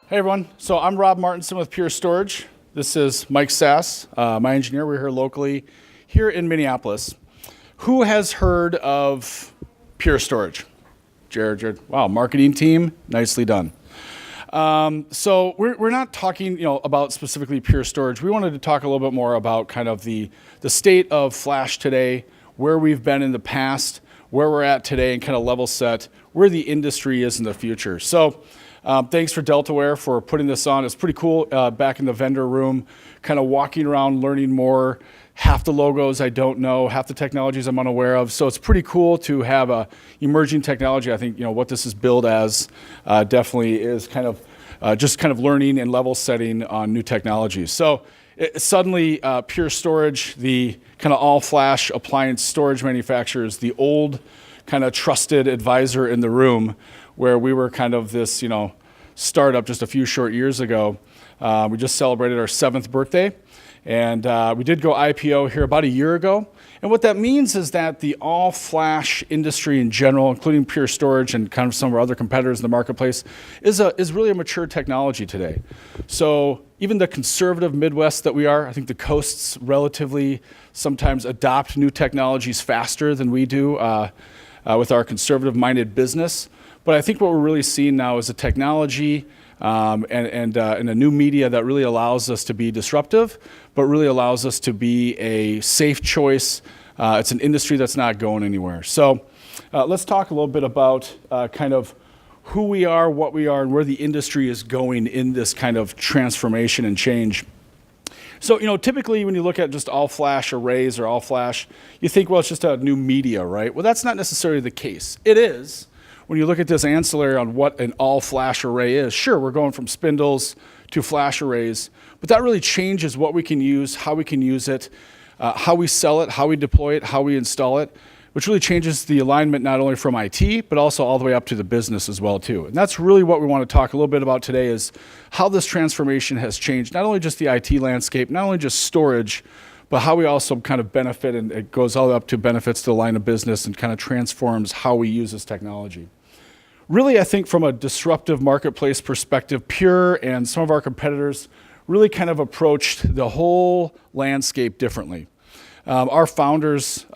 Hey everyone, so I'm Rob Martinson with Pure Storage. This is Mike Sass, my engineer. We're here locally, here in Minneapolis. Who has heard of Pure Storage? Jared, wow, marketing team, nicely done. So we're not talking, about specifically Pure Storage. We wanted to talk a little bit more about kind of the state of flash today, where we've been in the past, where we're at today, and kind of level set where the industry is in the future. So. Thanks for Deltaware for putting this on. It's pretty cool back in the vendor room, kind of walking around, learning more. Half the logos I don't know, half the technologies I'm unaware of. So it's pretty cool to have a emerging technology. I think what this is billed as definitely is kind of just kind of learning and level setting on new technologies. So suddenly Pure Storage, the kind of all flash appliance storage manufacturers, the old kind of trusted advisor in the room, where we were kind of this, startup just a few short years ago. We just celebrated our 7th birthday, and we did go IPO here about a year ago. And what that means is that the all-flash industry in general, including Pure Storage and kind of some of our other competitors in the marketplace, is really a mature technology today. So even the conservative Midwest that we are, I think the coasts relatively sometimes adopt new technologies faster than we do with our conservative-minded business. But I think what we're really seeing now is a technology and a new media that really allows us to be disruptive, but really allows us to be a safe choice. It's an industry that's not going anywhere. So let's talk a little bit about kind of who we are, what we are, and where the industry is going in this kind of transformation and change. So, typically when you look at just all flash arrays or all flash, you think, well, it's just a new media, right? Well, that's not necessarily the case. It is. When you look at this ancillary on what an all-flash array is, sure, we're going from spindles to flash arrays, but that really changes what we can use, how we can use it, how we sell it, how we deploy it, how we install it, which really changes the alignment not only from IT, but also all the way up to the business as well, too. And that's really what we want to talk a little bit about today is how this transformation has changed, not only just the IT landscape, not only just storage, but how we also kind of benefit, and it goes all up to benefits to the line of business and kind of transforms how we use this technology. Really, I think from a disruptive marketplace perspective, Pure and some of our competitors really kind of approached the whole landscape differently. Our founders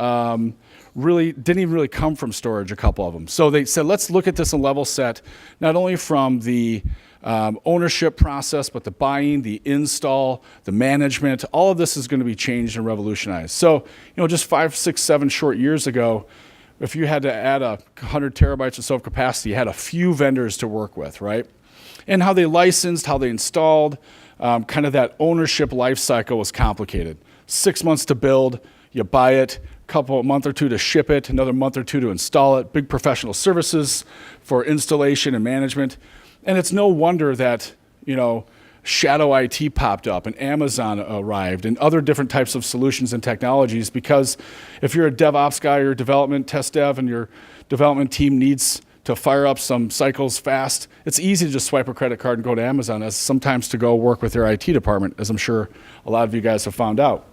really didn't even really come from storage, a couple of them. So they said, let's look at this in level set, not only from the ownership process, but the buying, the install, the management, all of this is going to be changed and revolutionized. So, just 5, 6, 7 short years ago, if you had to add 100 terabytes or so of capacity, you had a few vendors to work with, right? And how they licensed, how they installed, kind of that ownership life cycle was complicated. 6 months to build, you buy it, a month or two to ship it, another month or two to install it, big professional services for installation and management. And it's no wonder that, shadow IT popped up and Amazon arrived and other different types of solutions and technologies, because if you're a DevOps guy or development test dev and your development team needs to fire up some cycles fast, it's easy to just swipe a credit card and go to Amazon, as sometimes to go work with their IT department, as I'm sure a lot of you guys have found out.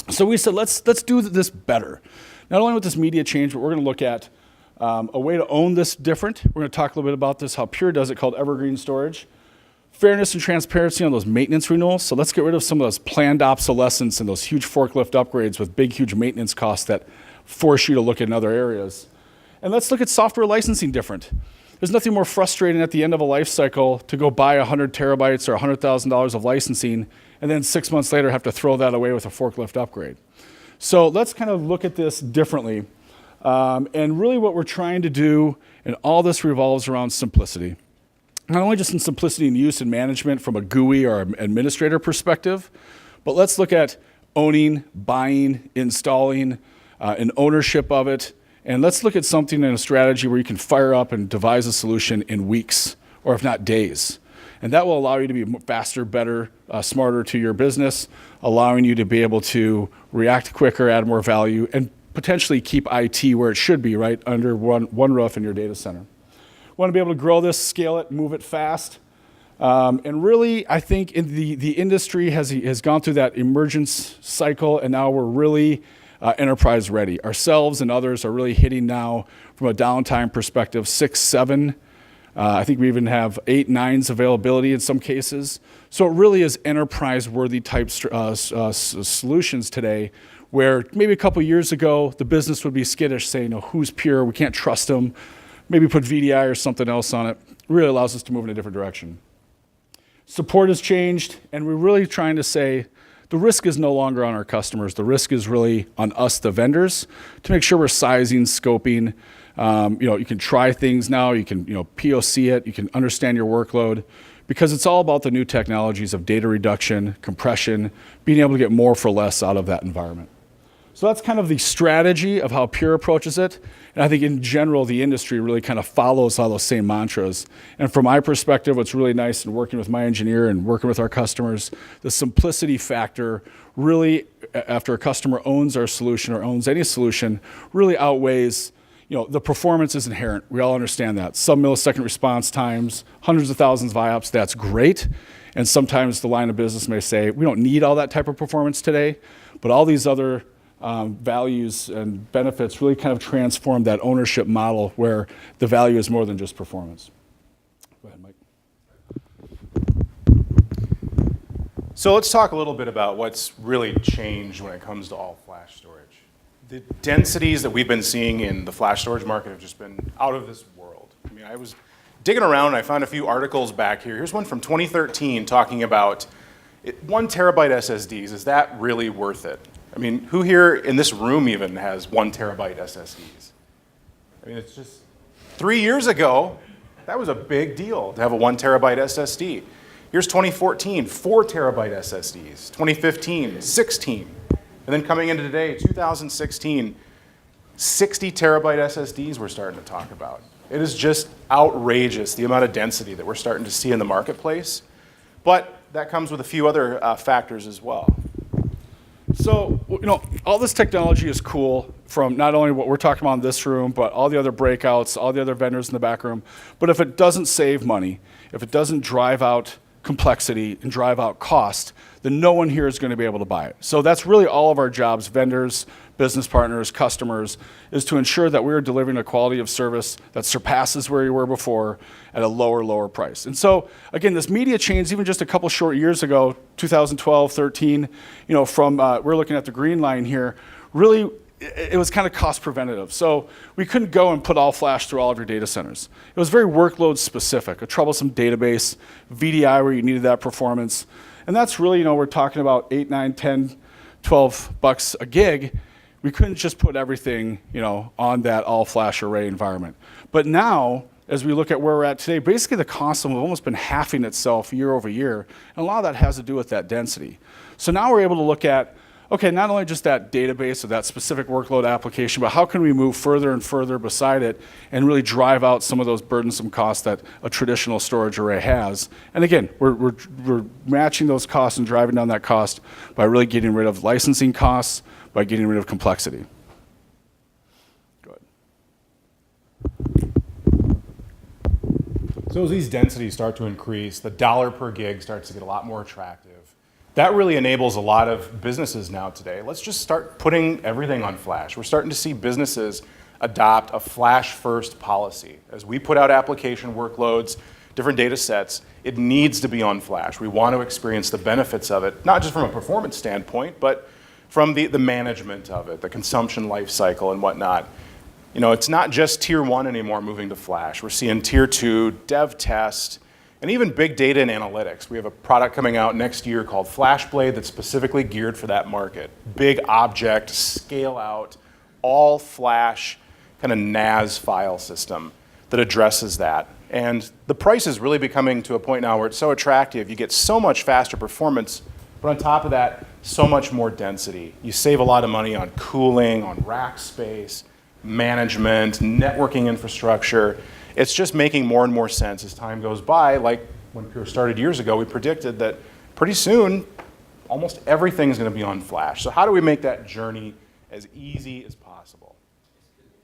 So we said, let's do this better. Not only with this media change, but we're going to look at a way to own this different. We're going to talk a little bit about this, how Pure does it, called Evergreen Storage. Fairness and transparency on those maintenance renewals. So let's get rid of some of those planned obsolescence and those huge forklift upgrades with big, huge maintenance costs that force you to look in other areas. And let's look at software licensing different. There's nothing more frustrating at the end of a life cycle to go buy 100 terabytes or $100,000 of licensing and then 6 months later have to throw that away with a forklift upgrade. So let's kind of look at this differently. And really what we're trying to do, and all this revolves around simplicity. Not only just in simplicity in use and management from a GUI or administrator perspective, but let's look at owning, buying, installing, and ownership of it. And let's look at something in a strategy where you can fire up and devise a solution in weeks, or if not days. And that will allow you to be faster, better, smarter to your business, allowing you to be able to react quicker, add more value, and potentially keep IT where it should be, right, under one roof in your data center. Want to be able to grow this, scale it, move it fast. And really, I think the industry has gone through that emergence cycle, and now we're really enterprise ready. Ourselves and others are really hitting now, from a downtime perspective, 6, 7 I think we even have 8 nines availability in some cases. So it really is enterprise-worthy type solutions today, where maybe a couple years ago, the business would be skittish, saying, who's Pure? We can't trust them. Maybe put VDI or something else on it. It really allows us to move in a different direction. Support has changed, and we're really trying to say the risk is no longer on our customers. The risk is really on us, the vendors, to make sure we're sizing, scoping. You can try things now. You can POC it. You can understand your workload, because it's all about the new technologies of data reduction, compression, being able to get more for less out of that environment. So that's kind of the strategy of how Pure approaches it. And I think in general, the industry really kind of follows all those same mantras. And from my perspective, what's really nice in working with my engineer and working with our customers, the simplicity factor really, after a customer owns our solution or owns any solution, really outweighs, the performance is inherent. We all understand that. Sub-millisecond response times, hundreds of thousands of IOPS, that's great. And sometimes the line of business may say, we don't need all that type of performance today, but all these other values and benefits really kind of transform that ownership model where the value is more than just performance. Go ahead, Mike. So let's talk a little bit about what's really changed when it comes to all flash storage. The densities that we've been seeing in the flash storage market have just been out of this world. I mean, I was digging around and I found a few articles back here. Here's one from 2013 talking about 1 terabyte SSDs. Is that really worth it? I mean, who here in this room even has 1 terabyte SSDs? I mean, it's just 3 years ago, that was a big deal to have a 1 terabyte SSD. Here's 2014, 4 terabyte SSDs. 2015, 16. And then coming into today, 2016, 60 terabyte SSDs we're starting to talk about. It is just outrageous, the amount of density that we're starting to see in the marketplace. But that comes with a few other factors as well. So, all this technology is cool, from not only what we're talking about in this room, but all the other breakouts, all the other vendors in the back room. But if it doesn't save money, if it doesn't drive out complexity and drive out cost, then no one here is going to be able to buy it. So that's really all of our jobs, vendors, business partners, customers, is to ensure that we're delivering a quality of service that surpasses where you were before at a lower price. And so, again, this media change, even just a couple short years ago, 2012, 13, we're looking at the green line here, really, it was kind of cost preventative. So we couldn't go and put all flash through all of your data centers. It was very workload specific, a troublesome database, VDI where you needed that performance. And that's really, we're talking about 8, 9, 10, 12 bucks a gig. We couldn't just put everything, on that all flash array environment. But now, as we look at where we're at today, basically the cost has almost been halving itself year over year. And a lot of that has to do with that density. So now we're able to look at, okay, not only just that database or that specific workload application, but how can we move further and further beside it and really drive out some of those burdensome costs that a traditional storage array has. And again, we're matching those costs and driving down that cost by really getting rid of licensing costs, by getting rid of complexity. Go ahead. So as these densities start to increase, the dollar per gig starts to get a lot more attractive. That really enables a lot of businesses now today. Let's just start putting everything on flash. We're starting to see businesses adopt a flash-first policy. As we put out application workloads, different data sets, it needs to be on flash. We want to experience the benefits of it, not just from a performance standpoint, but from the management of it, the consumption life cycle and whatnot. It's not just tier 1 anymore moving to flash. We're seeing tier 2, dev test, and even big data and analytics. We have a product coming out next year called FlashBlade that's specifically geared for that market. Big object, scale out, all flash kind of NAS file system that addresses that. And the price is really becoming to a point now where it's so attractive. You get so much faster performance, but on top of that, so much more density. You save a lot of money on cooling, on rack space, management, networking infrastructure. It's just making more and more sense as time goes by. Like when Pure started years ago, we predicted that pretty soon, almost everything is going to be on flash. So how do we make that journey as easy as possible?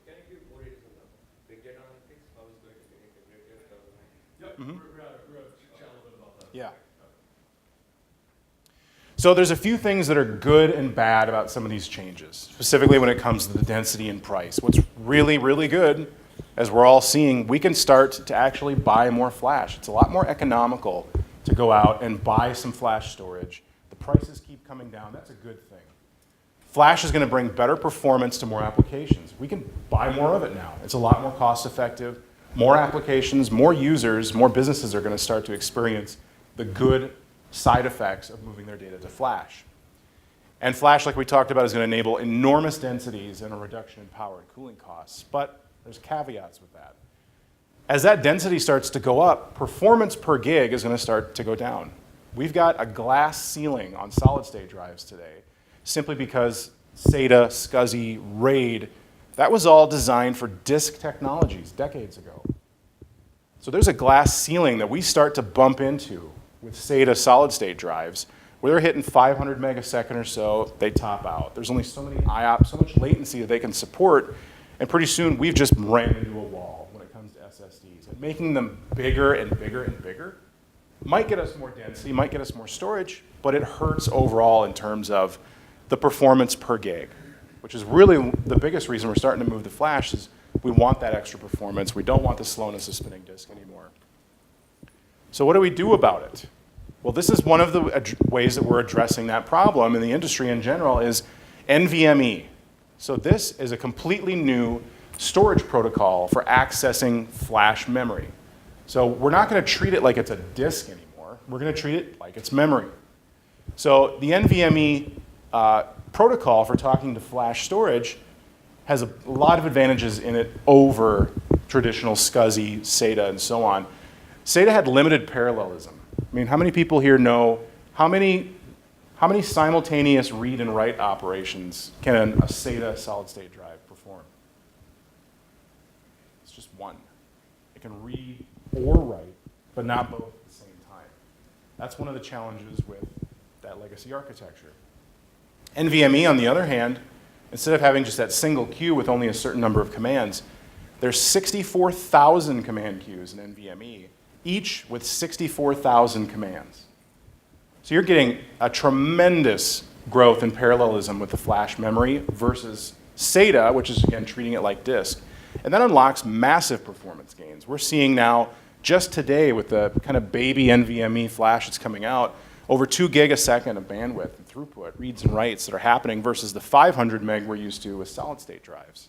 Can you give more details on the big data analytics? How is it going to be integrated? Yep, we're chat a little bit about that. Yeah. So there's a few things that are good and bad about some of these changes, specifically when it comes to the density and price. What's really, really good as we're all seeing, we can start to actually buy more flash. It's a lot more economical to go out and buy some flash storage. The prices keep coming down. That's a good thing. Flash is going to bring better performance to more applications. We can buy more of it now. It's a lot more cost effective. More applications, more users, more businesses are going to start to experience the good side effects of moving their data to flash. And flash, like we talked about, is going to enable enormous densities and a reduction in power and cooling costs. But there's caveats with that. As that density starts to go up, performance per gig is going to start to go down. We've got a glass ceiling on solid-state drives today, simply because SATA, SCSI, RAID, that was all designed for disk technologies decades ago. So there's a glass ceiling that we start to bump into with SATA solid-state drives, where they're hitting 500 megasecond or so, they top out. There's only so many IOPS, so much latency that they can support, and pretty soon we've just ran into a wall when it comes to SSDs. And making them bigger and bigger and bigger might get us more density, might get us more storage, but it hurts overall in terms of the performance per gig, which is really the biggest reason we're starting to move to flash is we want that extra performance. We don't want the slowness of spinning disk anymore. So what do we do about it? Well, this is one of the ways that we're addressing that problem in the industry in general is NVMe. So this is a completely new storage protocol for accessing flash memory. So we're not going to treat it like it's a disk anymore. We're going to treat it like it's memory. So the NVMe protocol for talking to flash storage has a lot of advantages in it over traditional SCSI, SATA, and so on. SATA had limited parallelism. I mean, how many people here know how many simultaneous read and write operations can a SATA solid-state drive perform? It's just one. It can read or write, but not both at the same time. That's one of the challenges with that legacy architecture. NVMe, on the other hand, instead of having just that single queue with only a certain number of commands, there's 64,000 command queues in NVMe, each with 64,000 commands. So you're getting a tremendous growth in parallelism with the flash memory versus SATA, which is, again, treating it like disk. And that unlocks massive performance gains. We're seeing now, just today with the kind of baby NVMe flash that's coming out, over 2 gig a second of bandwidth and throughput, reads and writes that are happening versus the 500 meg we're used to with solid-state drives.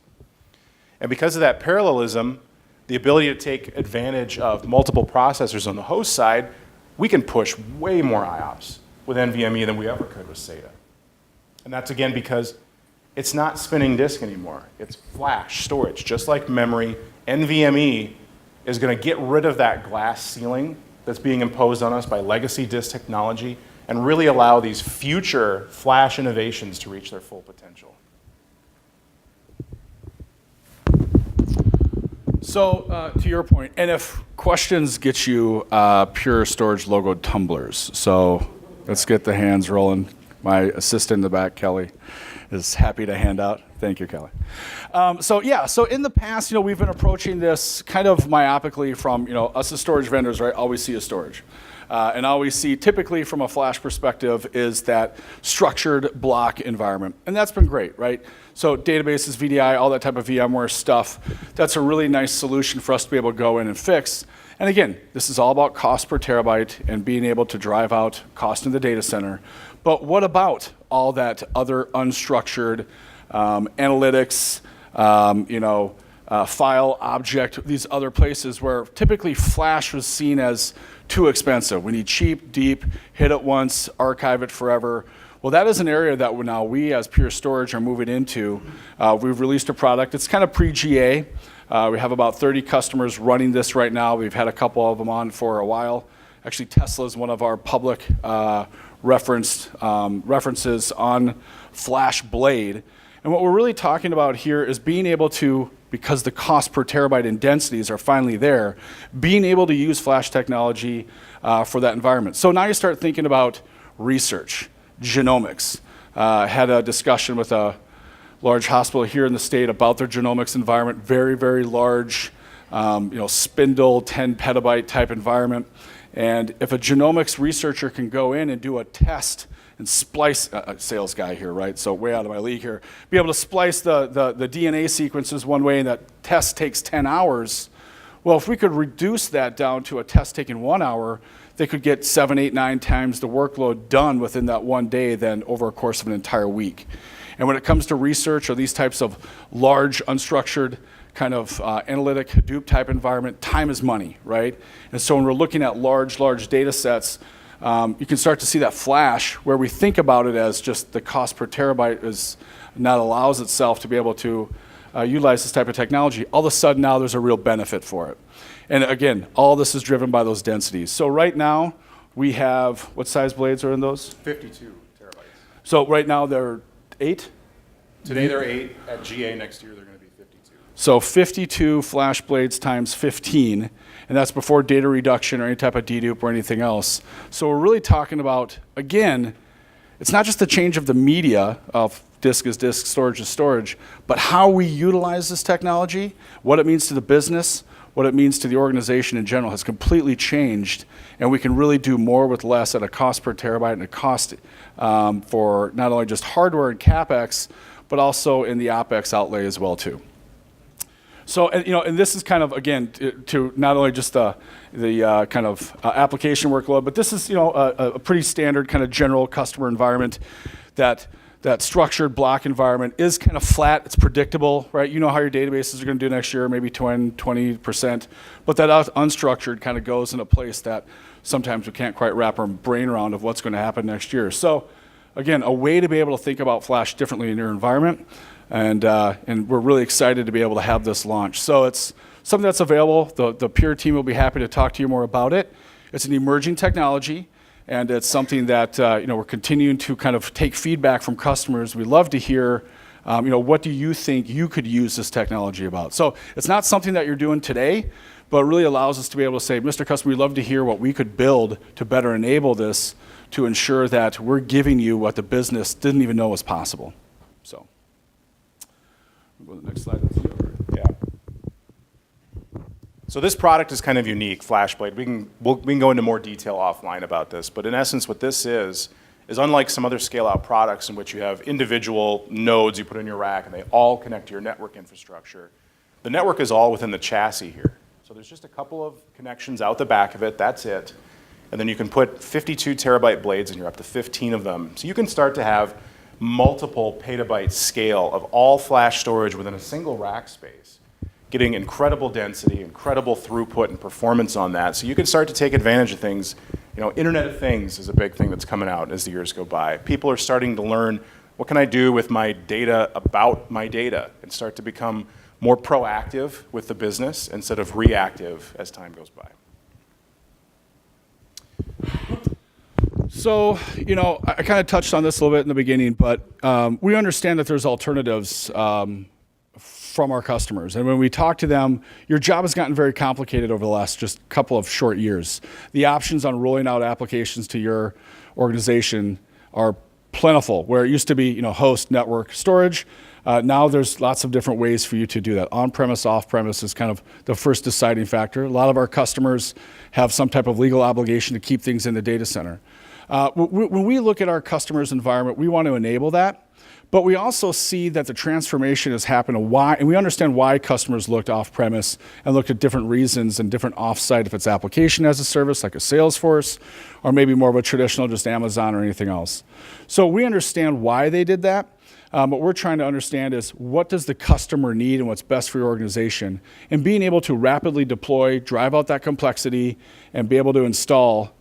And because of that parallelism, the ability to take advantage of multiple processors on the host side, we can push way more IOPS with NVMe than we ever could with SATA. And that's, again, because it's not spinning disk anymore. It's flash storage. Just like memory, NVMe is going to get rid of that glass ceiling that's being imposed on us by legacy disk technology and really allow these future flash innovations to reach their full potential. So to your point, and if questions get you Pure Storage logoed tumblers, so let's get the hands rolling. My assistant in the back, Kelly, is happy to hand out. Thank you, Kelly. So in the past, we've been approaching this kind of myopically from, us as storage vendors, right? All we see is storage. And all we see typically from a flash perspective is that structured block environment. And that's been great, right? So databases, VDI, all that type of VMware stuff, that's a really nice solution for us to be able to go in and fix. And again, this is all about cost per terabyte and being able to drive out cost in the data center. But what about all that other unstructured analytics, file, object, these other places where typically flash was seen as too expensive. We need cheap, deep, hit it once, archive it forever. Well, that is an area that now we as Pure Storage are moving into. We've released a product. It's kind of pre-GA. We have about 30 customers running this right now. We've had a couple of them on for a while. Actually, Tesla is one of our public references on Flash Blade. And what we're really talking about here is being able to, because the cost per terabyte and densities are finally there, being able to use flash technology for that environment. So now you start thinking about research, genomics. Had a discussion with a large hospital here in the state about their genomics environment, very, very large, spindle, 10 petabyte type environment. And if a genomics researcher can go in and do a test and splice, sales guy here, right? So way out of my league here. Be able to splice the DNA sequences one way and that test takes 10 hours. Well, if we could reduce that down to a test taking 1 hour, they could get 7, 8, 9 times the workload done within that one day than over a course of an entire week. And when it comes to research or these types of large, unstructured, kind of analytic Hadoop type environment, time is money, right? And so when we're looking at large data sets, you can start to see that flash where we think about it as just the cost per terabyte is not allows itself to be able to utilize this type of technology. All of a sudden now there's a real benefit for it. And again, all this is driven by those densities. So right now we have, what size blades are in those? 52 terabytes. So right now they're 8? Today they're 8. At GA next year they're going to be 52. So 52 flash blades times 15, and that's before data reduction or any type of dedupe or anything else. So we're really talking about, again, it's not just the change of the media of disk is disk, storage is storage, but how we utilize this technology, what it means to the business, what it means to the organization in general has completely changed, and we can really do more with less at a cost per terabyte and a cost for not only just hardware and CapEx, but also in the OpEx outlay as well too. So, and this is kind of, again, to not only just the kind of application workload, but this is, a pretty standard kind of general customer environment that structured block environment is kind of flat, it's predictable, right? You know how your databases are going to do next year, maybe 20%, but that unstructured kind of goes in a place that sometimes we can't quite wrap our brain around of what's going to happen next year. So again, a way to be able to think about flash differently in your environment, and we're really excited to be able to have this launch. So it's something that's available. The Pure team will be happy to talk to you more about it. It's an emerging technology. And it's something that we're continuing to kind of take feedback from customers. We love to hear, what do you think you could use this technology about? So it's not something that you're doing today, but it really allows us to be able to say, Mr. Customer, we'd love to hear what we could build to better enable this to ensure that we're giving you what the business didn't even know was possible. So we'll go to the next slide. Yeah. So this product is kind of unique, FlashBlade. We can go into more detail offline about this, but in essence what this is unlike some other scale-out products in which you have individual nodes you put in your rack and they all connect to your network infrastructure. The network is all within the chassis here. So there's just a couple of connections out the back of it, that's it. And then you can put 52 terabyte blades in here, up to 15 of them. So you can start to have multiple petabyte scale of all flash storage within a single rack space, getting incredible density, incredible throughput and performance on that. So you can start to take advantage of things. Internet of Things is a big thing that's coming out as the years go by. People are starting to learn, what can I do with my data about my data, and start to become more proactive with the business instead of reactive as time goes by. So, I kind of touched on this a little bit in the beginning, but we understand that there's alternatives from our customers. And when we talk to them, your job has gotten very complicated over the last just couple of short years. The options on rolling out applications to your organization are plentiful, where it used to be, host, network, storage. Now there's lots of different ways for you to do that. On-premise, off-premise is kind of the first deciding factor. A lot of our customers have some type of legal obligation to keep things in the data center. When we look at our customers' environment, we want to enable that. But we also see that the transformation has happened, and we understand why customers looked off-premise and looked at different reasons and different off-site, if it's application as a service like a Salesforce, or maybe more of a traditional just Amazon or anything else. So we understand why they did that. What we're trying to understand is what does the customer need and what's best for your organization, and being able to rapidly deploy, drive out that complexity, and be able to install.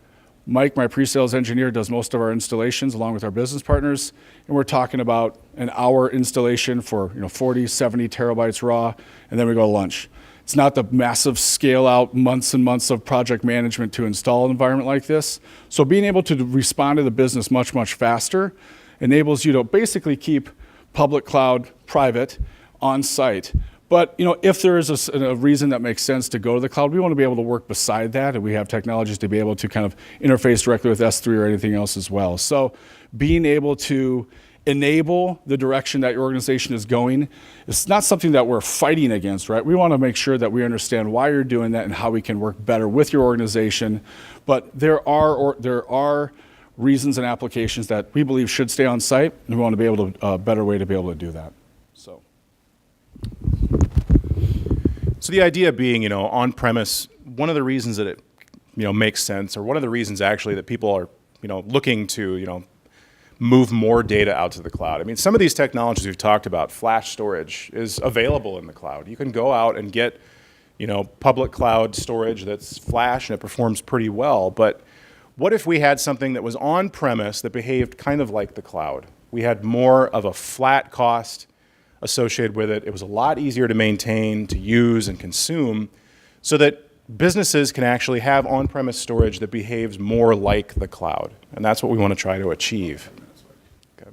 Mike, my pre-sales engineer, does most of our installations along with our business partners, and we're talking about an hour installation for 40, 70 terabytes raw, and then we go to lunch. It's not the massive scale out months and months of project management to install an environment like this. So being able to respond to the business much, much faster enables you to basically keep public cloud private on site. But if there is a reason that makes sense to go to the cloud, we want to be able to work beside that, and we have technologies to be able to kind of interface directly with S3 or anything else as well. So being able to enable the direction that your organization is going, it's not something that we're fighting against, right? We want to make sure that we understand why you're doing that and how we can work better with your organization. But there are reasons and applications that we believe should stay on site, and we want to be able to, a better way to be able to do that. So the idea being, you know, on-premise, one of the reasons that it, you know, makes sense, or one of the reasons actually that people are, you know, looking to, you know, move more data out to the cloud. I mean, some of these technologies we've talked about, flash storage, is available in the cloud. You can go out and get, you know, public cloud storage that's flash and it performs pretty well. But what if we had something that was on-premise that behaved kind of like the cloud? We had more of a flat cost associated with it. It was a lot easier to maintain, to use, and consume, so that businesses can actually have on-premise storage that behaves more like the cloud. And that's what we want to try to achieve. Okay.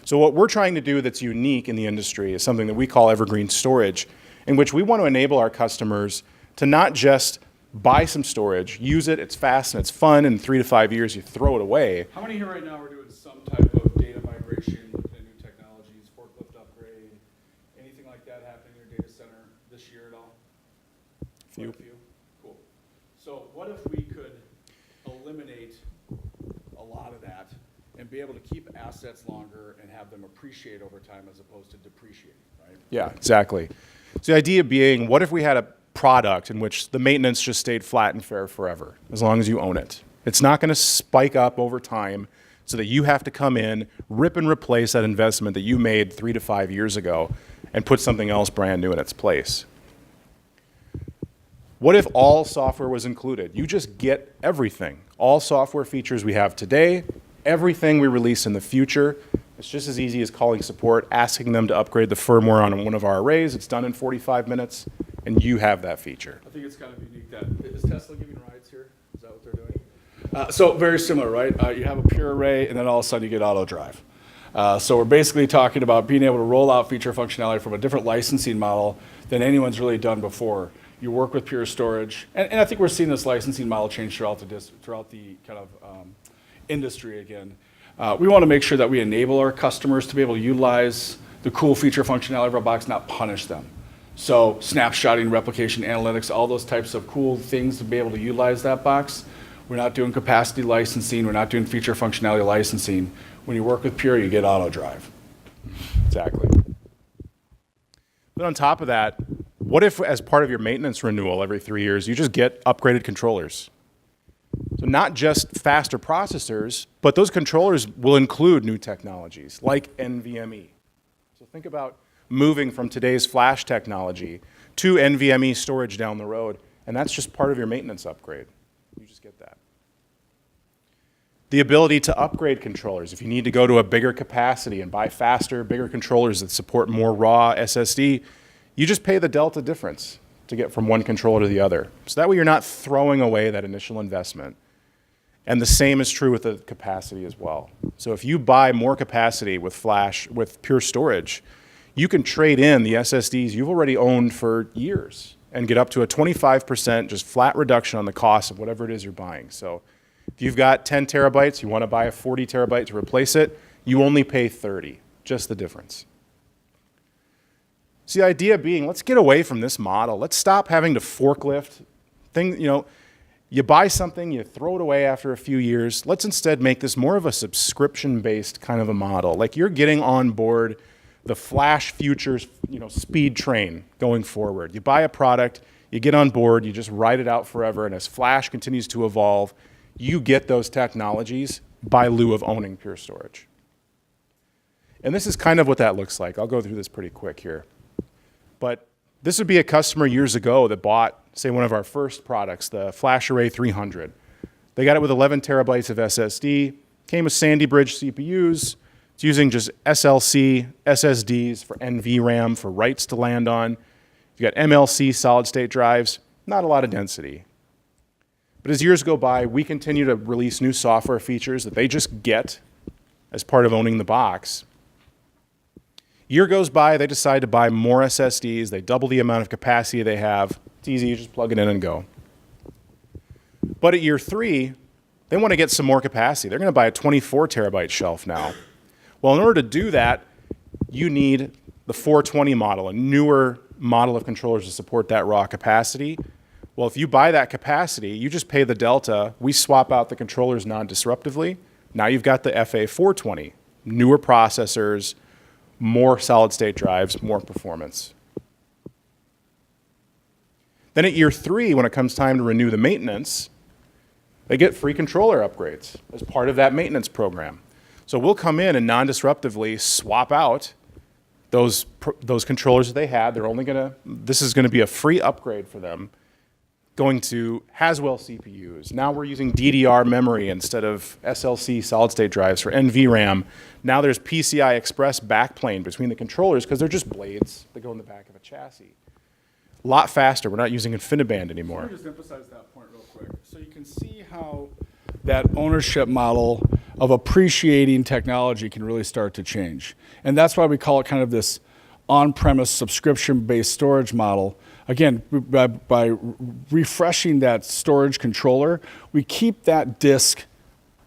So what we're trying to do that's unique in the industry is something that we call Evergreen Storage, in which we want to enable our customers to not just buy some storage, use it, it's fast and it's fun, and in 3 to 5 years you throw it away. How many here right now are doing some type of data migration, looking at new technologies, forklift upgrade, anything like that happening in your data center this year at all? Few. Quite a few? Cool. So what if we could eliminate a lot of that and be able to keep assets longer and have them appreciate over time as opposed to depreciating, right? Yeah, exactly. So the idea being, what if we had a product in which the maintenance just stayed flat and fair forever, as long as you own it? It's not going to spike up over time so that you have to come in, rip and replace that investment that you made 3 to 5 years ago and put something else brand new in its place. What if all software was included? You just get everything. All software features we have today, everything we release in the future. It's just as easy as calling support, asking them to upgrade the firmware on one of our arrays. It's done in 45 minutes, and you have that feature. I think it's kind of unique that, is Tesla giving rides here? Is that what they're doing? So very similar, right? You have a pure array, and then all of a sudden you get auto drive. So we're basically talking about being able to roll out feature functionality from a different licensing model than anyone's really done before. You work with Pure Storage, and I think we're seeing this licensing model change throughout the kind of industry again. We want to make sure that we enable our customers to be able to utilize the cool feature functionality of our box, not punish them. So snapshotting, replication, analytics, all those types of cool things to be able to utilize that box. We're not doing capacity licensing. We're not doing feature functionality licensing. When you work with Pure, you get auto drive. Exactly. But on top of that, what if as part of your maintenance renewal every 3 years, you just get upgraded controllers? So not just faster processors, but those controllers will include new technologies like NVMe. So think about moving from today's flash technology to NVMe storage down the road, and that's just part of your maintenance upgrade. You just get that. The ability to upgrade controllers. If you need to go to a bigger capacity and buy faster, bigger controllers that support more raw SSD, you just pay the delta difference to get from one controller to the other. So that way you're not throwing away that initial investment. And the same is true with the capacity as well. So if you buy more capacity with flash, with Pure Storage, you can trade in the SSDs you've already owned for years and get up to a 25% just flat reduction on the cost of whatever it is you're buying. So if you've got 10 terabytes, you want to buy a 40 terabyte to replace it, you only pay 30, just the difference. So the idea being, let's get away from this model. Let's stop having to forklift things. You know, you buy something, you throw it away after a few years. Let's instead make this more of a subscription-based kind of a model. Like you're getting on board the flash futures, you know, speed train going forward. You buy a product, you get on board, you just ride it out forever, and as flash continues to evolve, you get those technologies by lieu of owning Pure Storage. And this is kind of what that looks like. I'll go through this pretty quick here. But this would be a customer years ago that bought, say, one of our first products, the FlashArray 300. They got it with 11 terabytes of SSD, came with Sandy Bridge CPUs. It's using just SLC SSDs for NVRAM for writes to land on. You got MLC solid-state drives, not a lot of density. But as years go by, we continue to release new software features that they just get as part of owning the box. Year goes by, they decide to buy more SSDs, they double the amount of capacity they have. It's easy, you just plug it in and go. But at year 3, they want to get some more capacity. They're going to buy a 24 terabyte shelf now. Well, in order to do that, you need the 420 model, a newer model of controllers to support that raw capacity. Well, if you buy that capacity, you just pay the delta. We swap out the controllers non-disruptively, Now you've got the FA420, newer processors, more solid-state drives, more performance. Then at year 3, when it comes time to renew the maintenance, they get free controller upgrades as part of that maintenance program. So we'll come in and non-disruptively swap out those controllers that they had. This is gonna be a free upgrade for them, going to Haswell CPUs. Now we're using DDR memory instead of SLC solid-state drives for NVRAM. Now there's PCI Express backplane between the controllers because they're just blades that go in the back of a chassis. A lot faster. We're not using InfiniBand anymore. Let me just emphasize that point real quick. So you can see how that ownership model of appreciating technology can really start to change. And that's why we call it kind of this on-premise subscription-based storage model. Again, by refreshing that storage controller, we keep that disk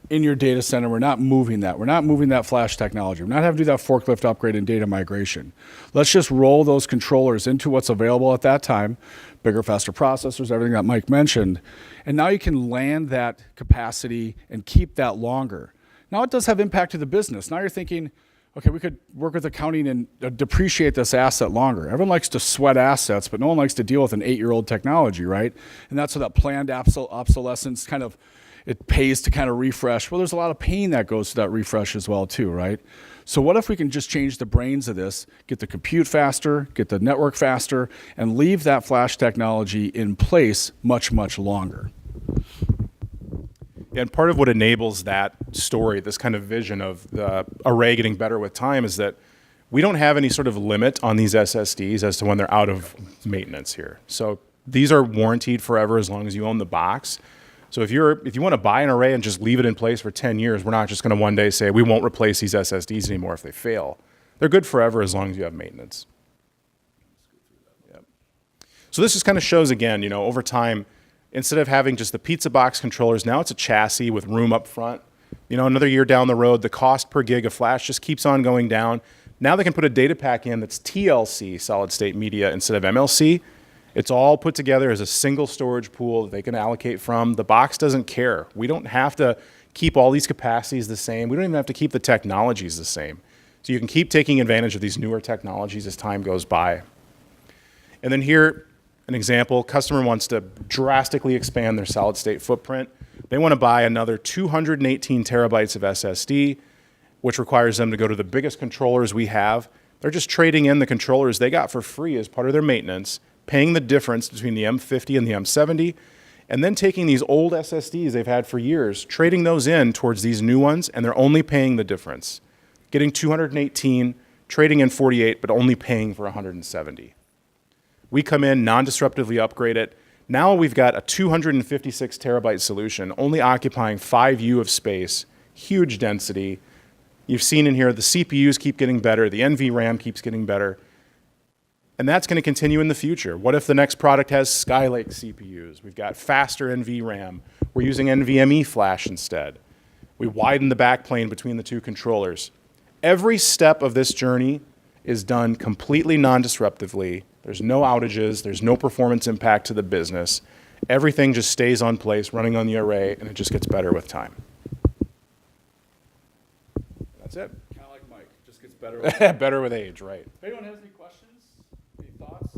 in your data center. We're not moving that. We're not moving that flash technology. We're not having to do that forklift upgrade and data migration. Let's just roll those controllers into what's available at that time, bigger, faster processors, everything that Mike mentioned. And now you can land that capacity and keep that longer. Now it does have impact to the business. Now you're thinking, okay, we could work with accounting and depreciate this asset longer. Everyone likes to sweat assets, but no one likes to deal with an 8-year-old technology, right? And that's where that planned obsolescence kind of, it pays to kind of refresh. Well, there's a lot of pain that goes to that refresh as well too, right? So what if we can just change the brains of this, get the compute faster, get the network faster, and leave that flash technology in place much, much longer? And part of what enables that story, this kind of vision of the array getting better with time, is that we don't have any sort of limit on these SSDs as to when they're out of maintenance here. So these are warranted forever as long as you own the box. So if you want to buy an array and just leave it in place for 10 years, we're not just going to one day say we won't replace these SSDs anymore if they fail. They're good forever as long as you have maintenance. Yep. So this just kind of shows again, over time, instead of having just the pizza box controllers, now it's a chassis with room up front. Another year down the road, the cost per gig of flash just keeps on going down. Now they can put a data pack in that's TLC, solid state media, instead of MLC. It's all put together as a single storage pool that they can allocate from. The box doesn't care. We don't have to keep all these capacities the same. We don't even have to keep the technologies the same. So you can keep taking advantage of these newer technologies as time goes by. And then here, an example, customer wants to drastically expand their solid state footprint. They want to buy another 218 terabytes of SSD, which requires them to go to the biggest controllers we have. They're just trading in the controllers they got for free as part of their maintenance, paying the difference between the M50 and the M70, and then taking these old SSDs they've had for years, trading those in towards these new ones, and they're only paying the difference. Getting 218, trading in 48, but only paying for 170. We come in, non-disruptively upgrade it. Now we've got a 256 terabyte solution, only occupying 5U of space, huge density. You've seen in here the CPUs keep getting better, the NVRAM keeps getting better. And that's going to continue in the future. What if the next product has Skylake CPUs? We've got faster NVRAM. We're using NVMe flash instead. We widen the backplane between the two controllers. Every step of this journey is done completely non-disruptively. There's no outages. There's no performance impact to the business. Everything just stays on place, running on the array, and it just gets better with time. That's it. Kind of like Mike, just gets better. Better with age, right. If anyone has any questions, any thoughts?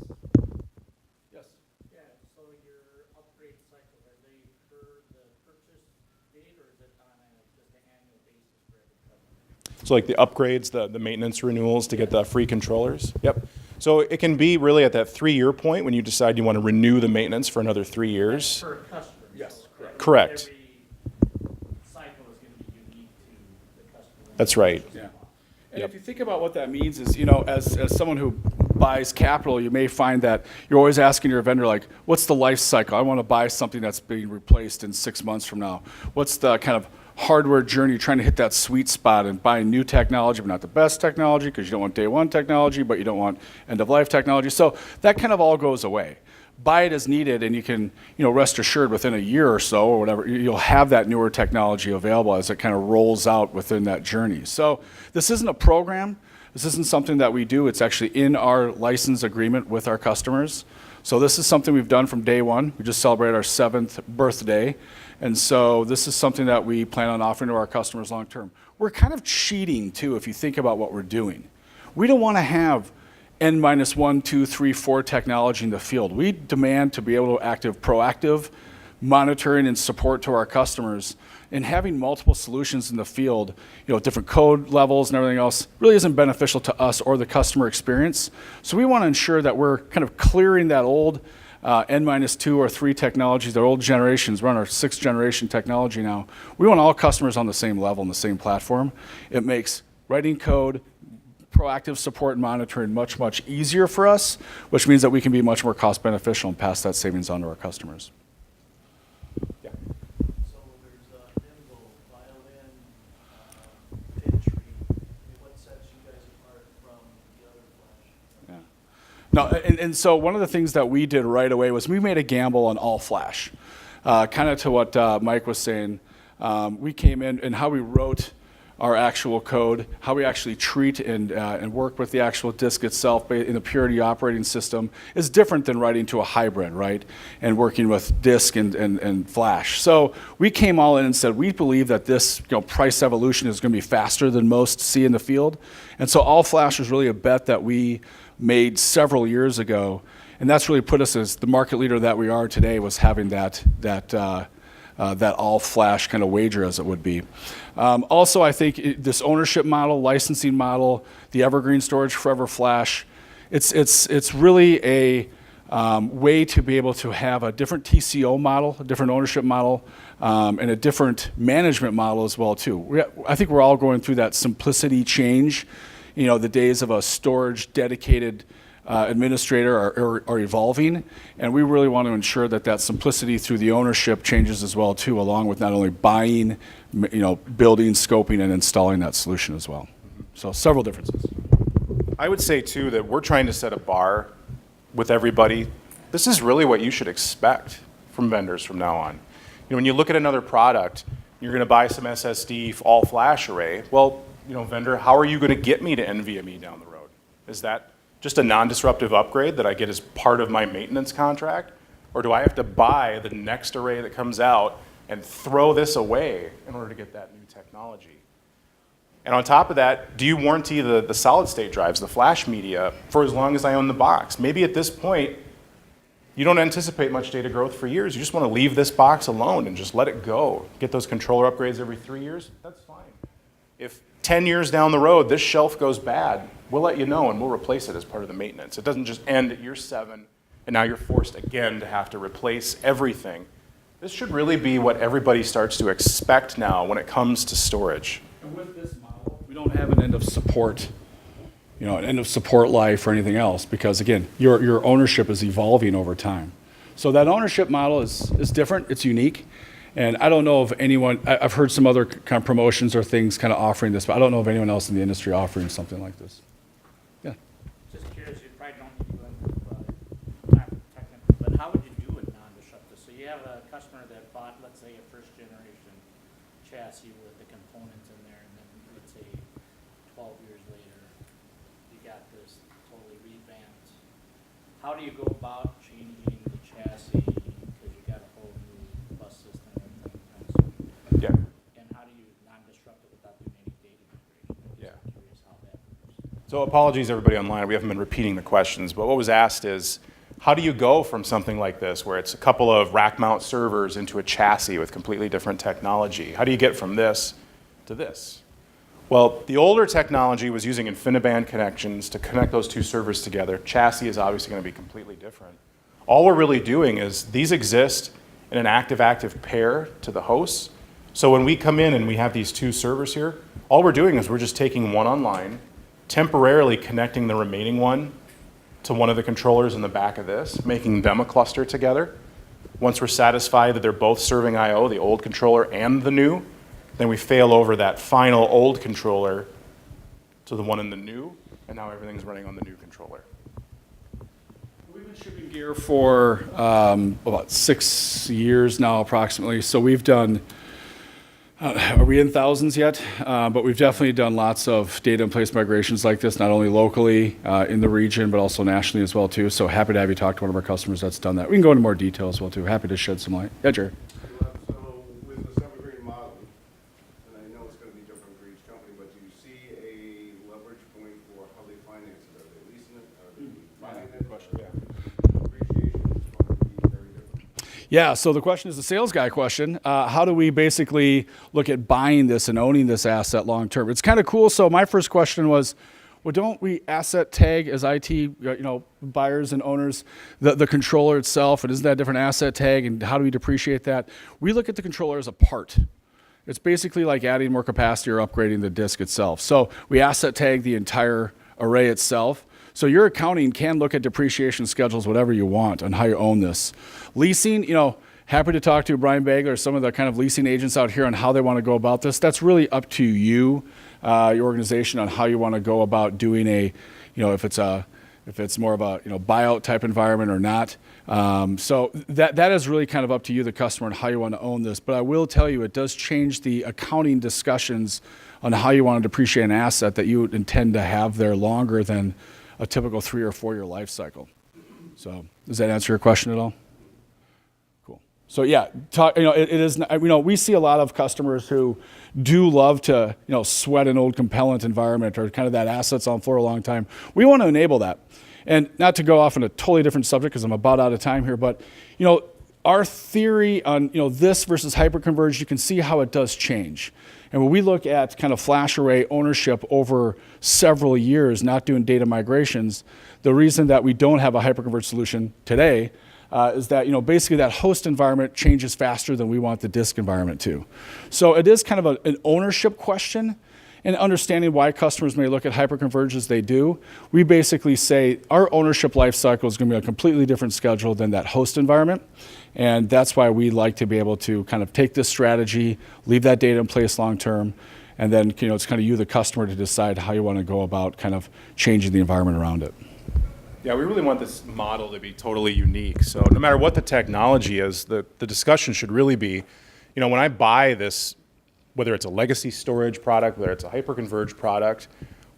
Yes. Yeah, so your upgrade cycle, are they per the purchase date or is it on just an annual basis for every customer? So like the upgrades, the maintenance renewals to get the free controllers? Yep. So it can be really at that 3-year point when you decide you want to renew the maintenance for another 3 years. Per customer? Yes, correct. Correct. Every cycle is going to be unique to the customer. That's right. Yeah. And Yep. if you think about what that means is, as someone who buys capital, you may find that you're always asking your vendor, like, what's the life cycle? I want to buy something that's being replaced in 6 months from now. What's the kind of hardware journey, trying to hit that sweet spot and buying new technology, but not the best technology because you don't want day one technology, but you don't want end of life technology. So that kind of all goes away. Buy it as needed, and you can, rest assured within a year or so or whatever, you'll have that newer technology available as it kind of rolls out within that journey. So this isn't a program. This isn't something that we do. It's actually in our license agreement with our customers. So this is something we've done from day one. We just celebrated our 7th birthday. And so this is something that we plan on offering to our customers long term. We're kind of cheating too if you think about what we're doing. We don't want to have N-1, 2, 3, 4 technology in the field. We demand to be able to active proactive monitoring and support to our customers, and having multiple solutions in the field, different code levels and everything else really isn't beneficial to us or the customer experience. So we want to ensure that we're kind of clearing that old N-2 or 3 technologies, their old generations. We're on our 6th generation technology now. We want all customers on the same level and the same platform. It makes writing code, proactive support and monitoring much, much easier for us, which means that we can be much more cost beneficial and pass that savings on to our customers. So there's nimble, violin, pitch read. What sets you guys apart from the other flash? No, and so one of the things that we did right away was we made a gamble on all flash. Kind of to what Mike was saying, we came in and how we wrote our actual code, how we actually treat and work with the actual disk itself in the Purity operating system is different than writing to a hybrid, right? And working with disk and flash. So we came all in and said, we believe that this price evolution is going to be faster than most see in the field. And so all flash was really a bet that we made several years ago. And that's really put us as the market leader that we are today, was having that all flash kind of wager, as it would be. Also, I think this ownership model, licensing model, the Evergreen Storage Forever Flash, it's really a way to be able to have a different TCO model, a different ownership model, and a different management model as well too. I think we're all going through that simplicity change. The days of a storage dedicated administrator are evolving, and we really want to ensure that simplicity through the ownership changes as well too, along with not only buying, building, scoping, and installing that solution as well. So several differences. I would say too that we're trying to set a bar with everybody. This is really what you should expect from vendors from now on. When you look at another product, you're going to buy some SSD all flash array. Well, vendor, how are you going to get me to NVMe down the road? Is that just a non-disruptive upgrade that I get as part of my maintenance contract? Or do I have to buy the next array that comes out and throw this away in order to get that new technology? And on top of that, do you warranty the solid state drives, the flash media, for as long as I own the box? Maybe at this point, you don't anticipate much data growth for years. You just want to leave this box alone and just let it go. Get those controller upgrades every 3 years, that's fine. If 10 years down the road, this shelf goes bad, we'll let you know and we'll replace it as part of the maintenance. It doesn't just end at year 7 and now you're forced again to have to replace everything. This should really be what everybody starts to expect now when it comes to storage. And with this model, we don't have an end of support, an end of support life or anything else, because again, your ownership is evolving over time. So that ownership model is different, it's unique. And I don't know of anyone, I've heard some other kind of promotions or things kind of offering this, but I don't know of anyone else in the industry offering something like this. Yeah. Just curious, you probably don't need to go into, not technical, but how would you do it non-disruptive? So you have a customer that bought, let's say, a first generation chassis with the components in there, and then let's say 12 years later, you got this totally revamped. How do you go about changing the chassis, because you got a whole new bus system and everything? Yeah. And how do you non-disrupt it without doing any data migration? Yeah. I'm curious how that works. So apologies everybody online, we haven't been repeating the questions, but what was asked is, how do you go from something like this, where it's a couple of rack mount servers into a chassis with completely different technology? How do you get from this to this? Well, the older technology was using InfiniBand connections to connect those two servers together. Chassis is obviously going to be completely different. All we're really doing is these exist in an active-active pair to the hosts. So when we come in and we have these two servers here, all we're doing is we're just taking one online, temporarily connecting the remaining one to one of the controllers in the back of this, making them a cluster together. Once we're satisfied that they're both serving I/O, the old controller and the new, then we fail over that final old controller to the one in the new, and now everything's running on the new controller. We've been shipping gear for about 6 years now, approximately. So we've done Are we in thousands yet? But we've definitely done lots of data in place migrations like this, not only locally in the region, but also nationally as well too. So happy to have you talk to one of our customers that's done that. We can go into more detail as well too. Happy to shed some light. Yeah, Jerry. So with this Evergreen model, and I know it's going to be different for each company, but do you see a leverage point for how they finance it? Are they leasing it? Are they buying it? Depreciation is going to be very different. Yeah, so the question is the sales guy question. How do we basically look at buying this and owning this asset long term? It's kind of cool. So my first question was, well, don't we asset tag as IT, buyers and owners, the controller itself, and isn't that a different asset tag, and how do we depreciate that? We look at the controller as a part. It's basically like adding more capacity or upgrading the disk itself. So we asset tag the entire array itself. So your accounting can look at depreciation schedules, whatever you want, on how you own this. Leasing, happy to talk to Brian Bagler, some of the kind of leasing agents out here on how they want to go about this. That's really up to you, your organization, on how you want to go about doing if it's more of a buyout type environment or not. So that is really kind of up to you, the customer, and how you want to own this. But I will tell you, it does change the accounting discussions on how you want to depreciate an asset that you intend to have there longer than a typical 3 or 4 year life cycle. So does that answer your question at all? Cool. So yeah, it is. We see a lot of customers who do love to sweat an old compellent environment or kind of that assets on floor a long time. We want to enable that, and not to go off on a totally different subject because I'm about out of time here, but our theory on this versus hyperconverged, you can see how it does change. And when we look at kind of flash array ownership over several years, not doing data migrations, the reason that we don't have a hyperconverged solution today is that basically that host environment changes faster than we want the disk environment to. So it is kind of an ownership question, and understanding why customers may look at hyperconverged as they do. We basically say our ownership life cycle is going to be a completely different schedule than that host environment. And that's why we like to be able to kind of take this strategy, leave that data in place long term, and then it's kind of you, the customer, to decide how you want to go about kind of changing the environment around it. Yeah, we really want this model to be totally unique. So no matter what the technology is, the discussion should really be, when I buy this, whether it's a legacy storage product, whether it's a hyperconverged product,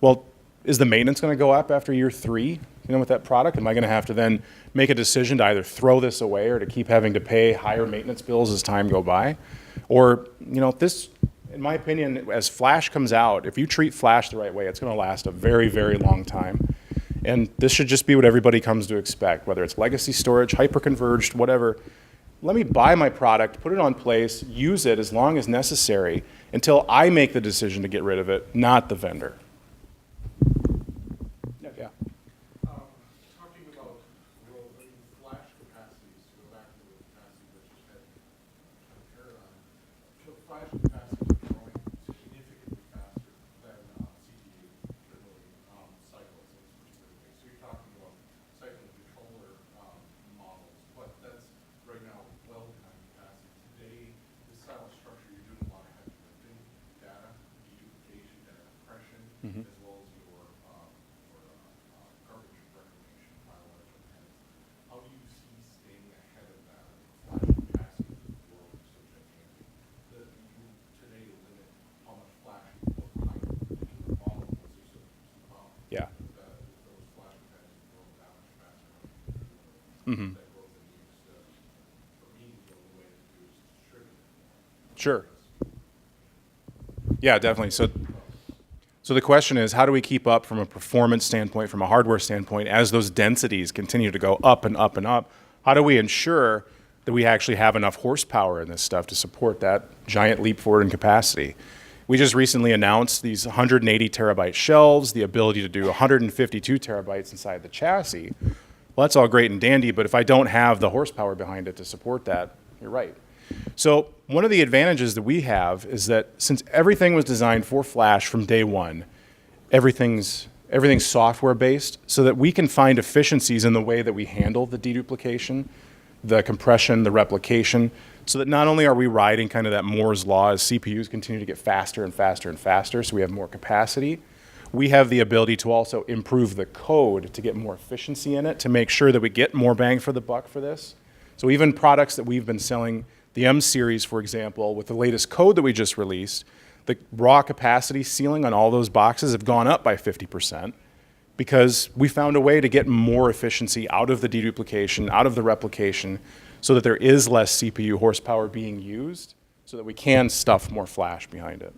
well, is the maintenance going to go up after year 3? With that product, am I going to have to then make a decision to either throw this away or to keep having to pay higher maintenance bills as time go by? Or, this, in my opinion, as flash comes out, if you treat flash the right way, it's going to last a very, very long time. And this should just be what everybody comes to expect, whether it's legacy storage, hyperconverged, whatever. Let me buy my product, put it on place, use it as long as necessary until I make the decision to get rid of it, not the vendor. Yeah. Talking about flash capacities, to go back to the capacity that you had paradigm, so flash capacities are growing significantly faster than CPU cycles and specific things. So you're talking about cycle controller models, but that's right now well behind capacity. Today, this style of structure, you're doing a lot of heavy lifting, data, deduplication, data compression, as well as your garbage reclamation, biological heads. How do you see staying ahead of that? Flash capacity in the world is so gigantic that you today limit how much flash you put behind the particular model because there's some problem. Yeah. Those flash capacities grow that much faster. That growth in use for me, the only way to do is to distribute it more. Sure. Yeah, definitely. So the question is, how do we keep up from a performance standpoint, from a hardware standpoint, as those densities continue to go up and up and up? How do we ensure that we actually have enough horsepower in this stuff to support that giant leap forward in capacity? We just recently announced these 180 terabyte shelves, the ability to do 152 terabytes inside the chassis. Well, that's all great and dandy, but if I don't have the horsepower behind it to support that, you're right. So one of the advantages that we have is that since everything was designed for flash from day one, everything's software based, so that we can find efficiencies in the way that we handle the deduplication, the compression, the replication, so that not only are we riding kind of that Moore's law as CPUs continue to get faster and faster and faster, so we have more capacity, we have the ability to also improve the code to get more efficiency in it, to make sure that we get more bang for the buck for this. So even products that we've been selling The M series, for example, with the latest code that we just released, the raw capacity ceiling on all those boxes have gone up by 50% because we found a way to get more efficiency out of the deduplication, out of the replication, so that there is less CPU horsepower being used, so that we can stuff more flash behind it.